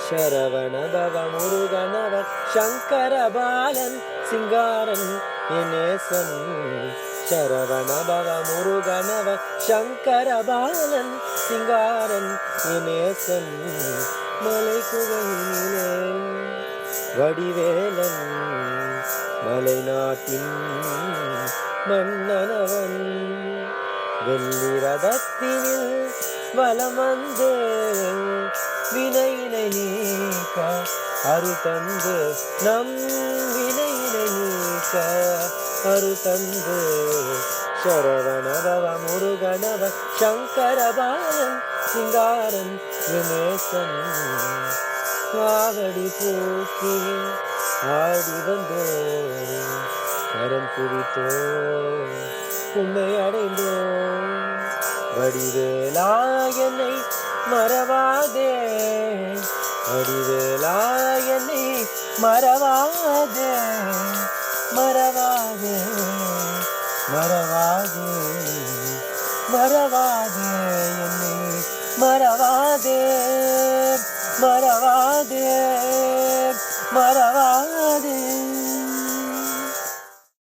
ಶರವಣ ಭವ ಮುರುಗನವ ಶಂಕರ ಬಾಲನ್ ಸಿಂಗಾರನ್ ಎನೇಸನ್ ಶರವಣ ಭವ முருகனவ சங்கர பாலன் சிங்காரன் இனேசன் மலை குகையிலே வடிவேலன் மலை நாட்டின் மன்னனவன் வெள்ளி ரதத்தினில் வலம் வந்து வினையினை நீக்க அருள் தந்து நம் வினையினை நீக்க அருள் தந்து ಶರವಣ ಭವ ಮುರುಗನವ ಶಂಕರ ಬಾಲನ್ சிங்காரன் வினேசன் காவடி தூக்கி ஆடி வந்தோ கரம் குவித்தோ உன்னை அடைந்தோ வடிவேலா என்னை மறவாதே வடிவேலா என்னை மறவாதே மறவாதே மறவாதே மறவாதே என்னை மறவாதே மறவாதே மறவாதே